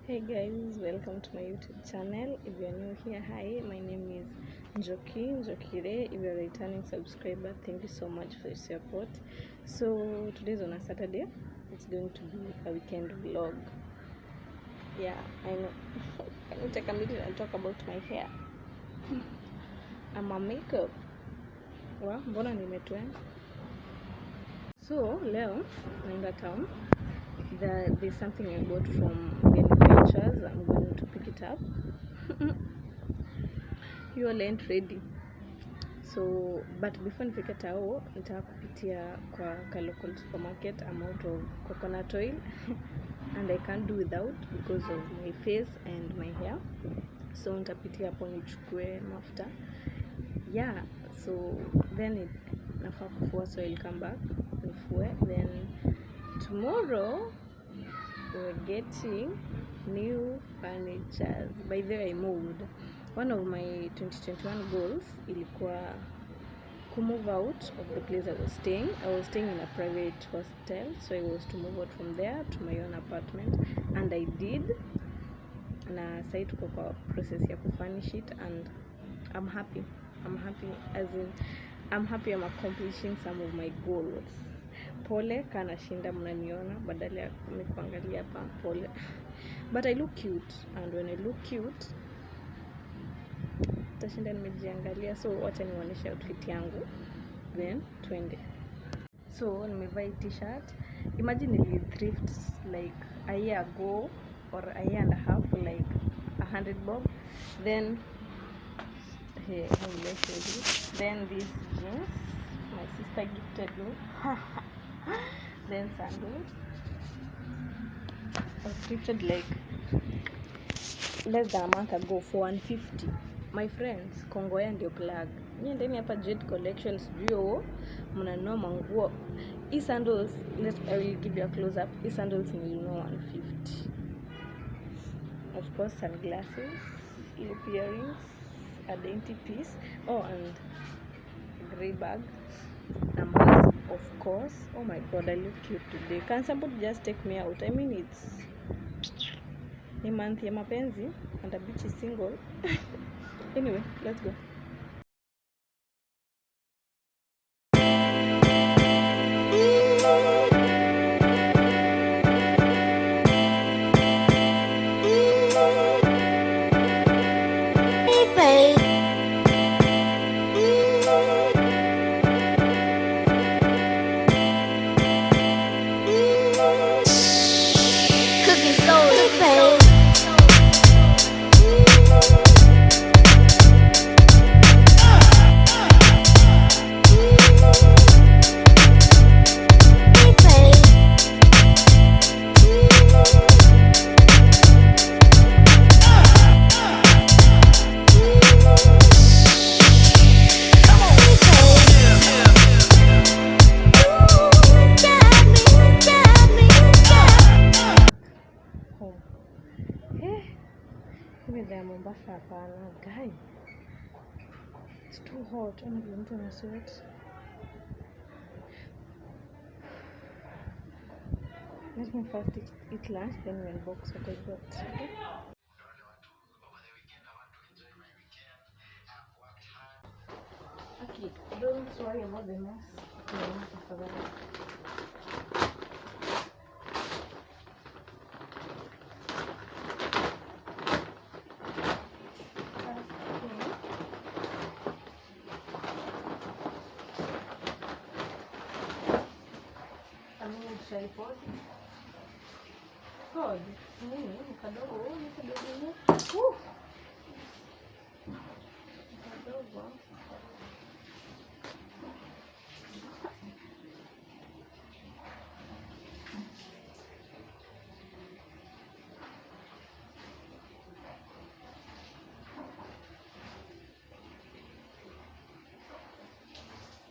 Hey guys, welcome to my YouTube channel. If you're new here, hi, my name is Njokire. If you're a returning subscriber, thank you so much for your support. So today's on a Saturday. It's going to be a weekend vlog. Yeah, I know. Can you take a minute and talk about my hair? And my makeup. Well, mbona nimetweng. So leo naenda town. There's something I got from Ventures. I'm going to pick it up. You all ain't ready. So but before nifike tao nitaka kupitia kwa local supermarket. I'm out of coconut oil and I can't do without because of my face and my hair. So nitapitia hapo nichukue mafuta. Yeah, so then nafaa kufua, so I'll come back nifue. Then tomorrow we're getting new furniture. By the way, I moved. One of my 2021 goals ilikuwa to move out of the place I was staying. I was staying in a private hostel, so I was to move out from there to my own apartment, and I did. Na sasa tuko kwa process ya kufurnish it, and I'm happy. As in I'm happy I'm accomplishing some of my goals. Pole kana shinda mnaniona badala ya kuangalia hapa, pole. But I look cute, and when I look cute tashinda nimejiangalia. So wacha niwaoneshe outfit yangu then twende. So nimevaa t-shirt. Imagine nili thrift like a year ago or a year and a half, like 100 bob. Then here, then these jeans my sister gifted me. Then sandals I thrifted like less than a month ago for 150. My friends, Kongoya ndio plug. Niendeni hapa Jet Collections juu mnanunua manguo. These sandals, I will give you a close up. These sandals nilinunua 150. Of course, sunglasses, lip earrings, a dainty piece. Oh, and a grey bag. Numbers, of course. Oh my god, I look cute today. Can somebody just take me out? I mean, it's ni month ya mapenzi and a bitch is single. Anyway, let's go. Mombasa hapana, guy. It's too hot. I'm going to sweat. Let me first eat lunch, then we'll box what I got. Okay, don't worry about the mess. Tripod. God, nini kadogo ni kadogo. Kadogo.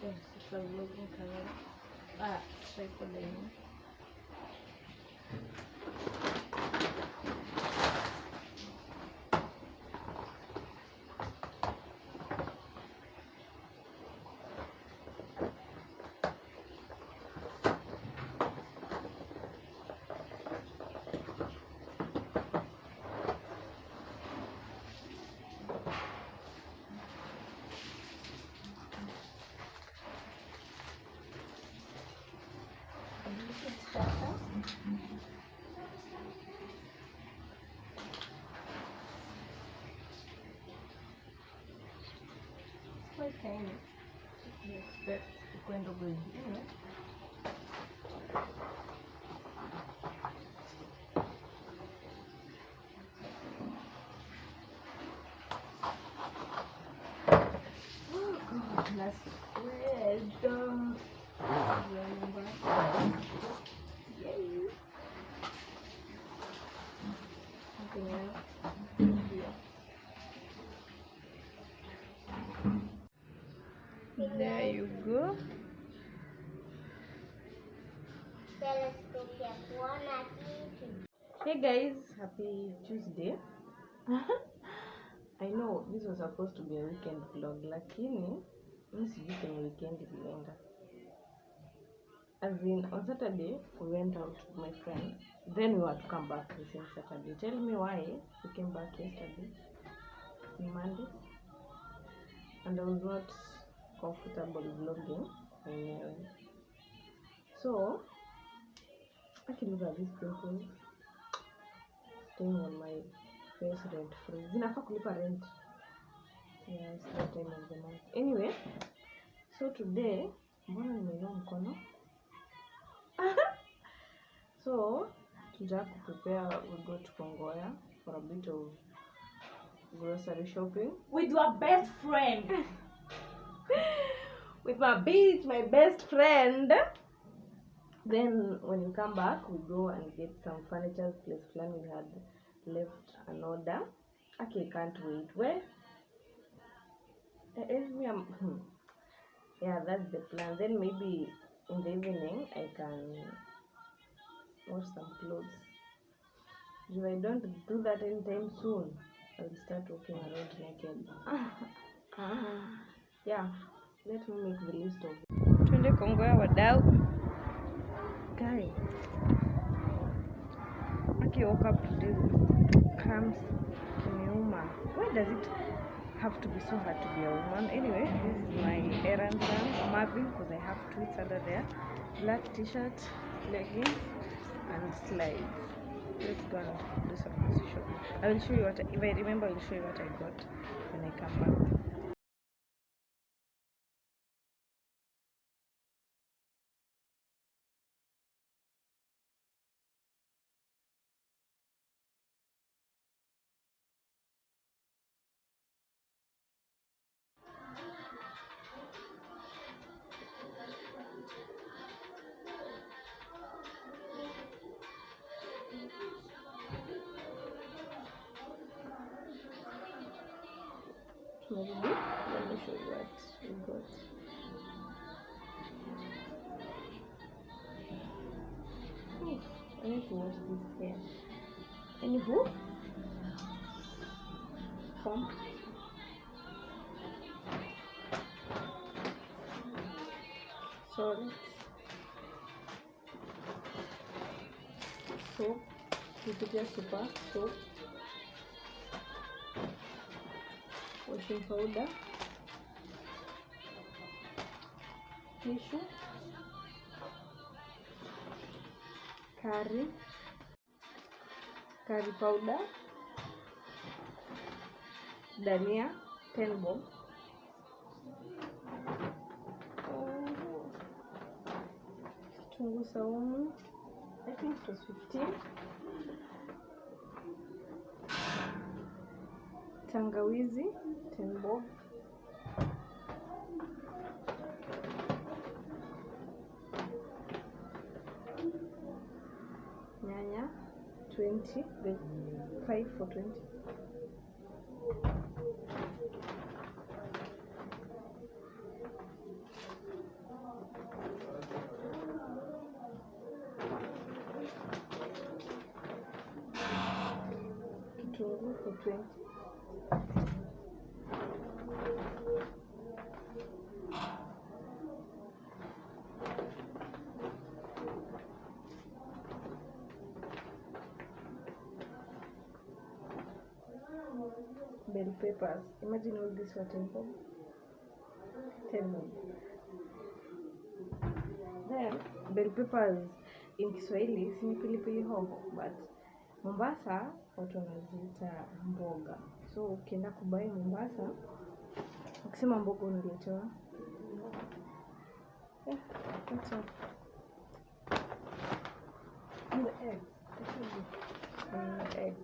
Yes, it's a vlogging camera. Tripod ini. quite tiny. Yes, going to be here. Oh God, let's spread. Yay. Something else. Yeah. There you go. Hey guys, happy Tuesday. I know this was supposed to be a weekend vlog, lakini mimi sijui kwenye weekend ilienda. As in, on Saturday we went out with my friend, then we were to come back the same Saturday. Tell me why we came back yesterday, Monday, and I was not comfortable vlogging anyway. So I can look at these pimples staying on my face rent free. Zinafaa kulipa rent. Yeah, it's the time of the month. Anyway, so today, mbona nimeinua mkono? So, today prepare, we go to Kongoya for a bit of grocery shopping. With your best friend. With my best friend. Then when we come back, we go and get some furniture. Place plan we had left an order. Okay, can't wait. Where? Yeah, that's the plan. Then maybe in the evening I can wash some clothes. If I don't do that anytime soon, I'll start walking around naked. Yeah, let me make the list of it. Twende Kongoya wadau. Guy, Aki woke up today with cramps. Kimeuma. Why does it have to be so hard to be a woman? Anyway, this is my errand run, Marvin, because I have tweets under there. Black t-shirt, leggings, and slides. Let's go and do some shopping. I will show you what if I remember. I will show you what I got when I come back. Maybe let me show you what we got. I need to wash this hair. Anywho, come. Sorry. Soap, Nigeria super soap, washing powder, tissue, curry powder, dania 10 bob, kitunguu saumu, I think it was 15, tangawizi 10 bob, nyanya 20, the 5 for 20, kitunguu for 20, bell peppers. Imagine all this for 10 bob. 10 bob. Then bell peppers in Kiswahili si pilipili hoho, but Mombasa watu wanaziita mboga. So ukienda kubai Mombasa Ukisema mboga uniletewa. Yeah, that's all. And the eggs. The eggs.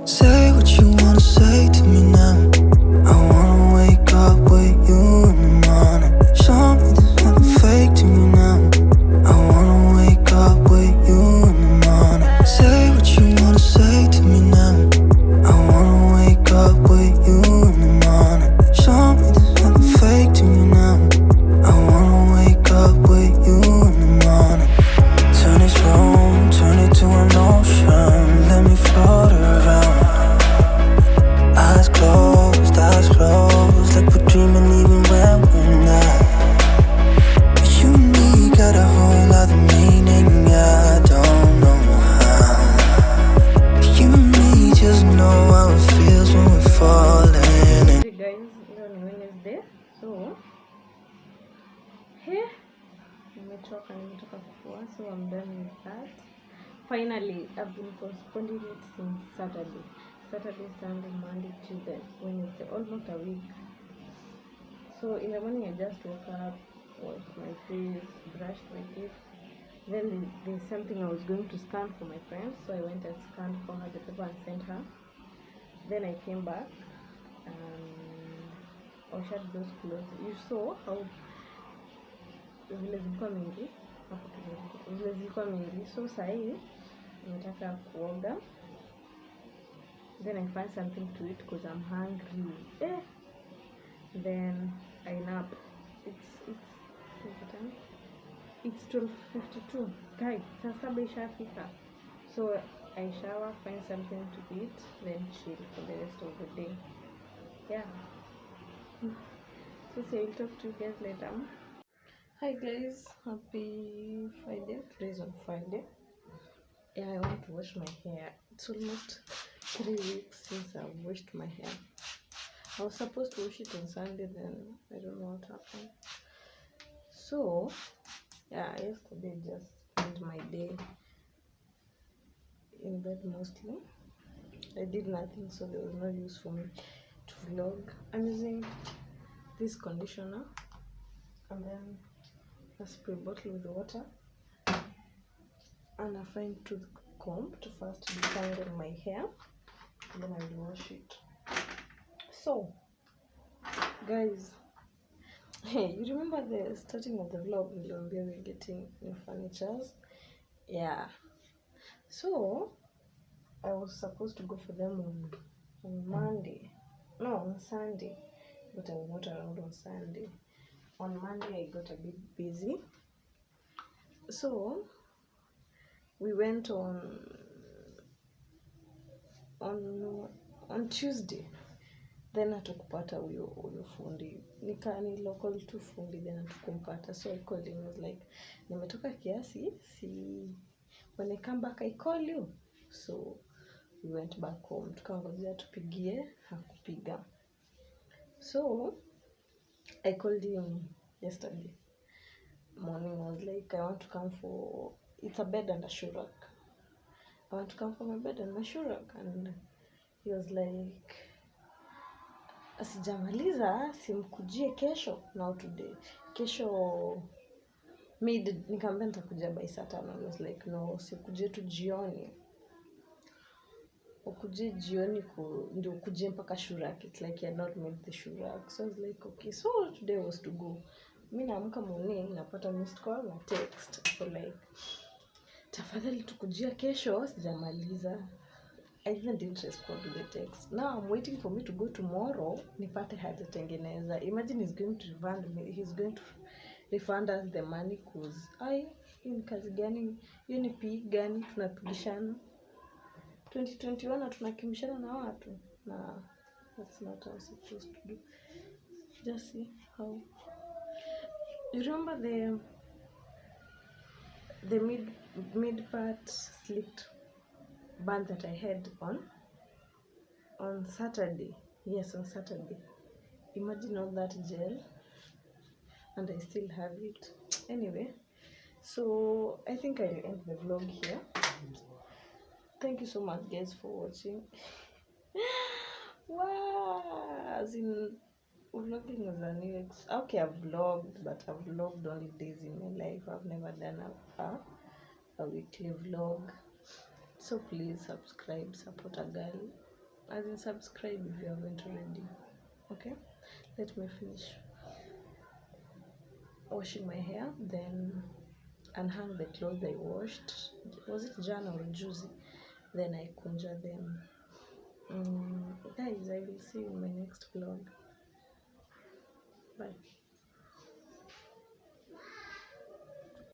Say what you wanna say to me now. I wanna wake up with you in the morning. Show me there's nothing fake to me now. I wanna wake up with you in the morning. Say what you wanna say to me now. I wanna wake up with you in the morning. Show me there's nothing fake to me now. I wanna wake up with you in the morning. Turn this room, turn it to an ocean. Let me float around. Eyes closed, like we're dreaming even when we're not. You and me got a whole other meaning, I don't know how. You and me just know how it feels when we're falling. Hey guys, leo ni Wednesday, so nimetoka kufua, so I'm done with that. Finally, I've been postponing it since Saturday, Sunday, Monday, Tuesday, Wednesday, almost a week. So in the morning I just woke up, washed my face, brushed my teeth. Then there's something I was going to scan for my friend, so I went and scanned for her the paper and sent her. Then I came back and washed those clothes. You saw how vile zilikuwa mingi, so sahi nataka kuoga. Then I find something to eat because I'm hungry. Then I nap. It's 12:52. Guys, sasa ishafika. So I shower, find something to eat, then chill for the rest of the day. Yeah. So I'll talk to you guys later. Hi guys, happy Friday. Today's on Friday. Yeah, I want to wash my hair. It's almost 3 weeks since I've washed my hair. I was supposed to wash it on Sunday, then I don't know what happened. So yeah, yesterday just spent my day in bed mostly. I did nothing, so there was no use for me to vlog. I'm using this conditioner and then a spray bottle with water and a fine tooth comb to first detangle my hair, and then I will wash it. So guys, hey, you remember the starting of the vlog we're getting new furnitures? Yeah, so I was supposed to go for them on Sunday, but I was not around on Sunday. On Monday I got a bit busy, so we went on Tuesday. Then hatukupata huyo fundi, ni local tu fundi, then hatukumpata. So I called him, was like, nimetoka kiasi, when I come back I call you. So we went back home, tukangojea tupigie, hakupiga. So I called him yesterday morning. I was like, I want to come for, it's a bed and a shoe rack. I want to come for my bed and my shoe rack. And he was like, asijamaliza, simkujie kesho. Now today, kesho nikamwambia nitakuja by saa 5. I was like, no, sikuje tu jioni. Ukuje jioni ndio ukuje mpaka shoe rack. It's like you had not made the shoe rack. So I was like, okay. So today was to go. Mimi naamka morning, napata missed call na text. So like, tafadhali tukujia kesho, sijamaliza. I even didn't respond to the text. Now I'm waiting for me to go tomorrow, nipate hajatengeneza. Imagine he's going to refund us the money cause hii ni kazi gani? Hiyo ni PE gani tunapigishana? 2021 na tunakimbishana na watu. Na that's not how I'm supposed to do. Just see how. You remember the mid part slit band that I had on Saturday? Yes, on Saturday. Imagine all that gel, and I still have it. Anyway, so I think I'll end the vlog here. Thank you so much, guys, for watching. Wow, as in vlogging is a new okay, I've vlogged, but I've vlogged only days in my life. I've never done a weekly vlog. So please subscribe, support a girl. As in, subscribe if you haven't already. Okay, let me finish washing my hair, then unhang the clothes I washed. Was it Jana or Juicy? Then I conjure them. Guys, I will see you in my next vlog. Bye.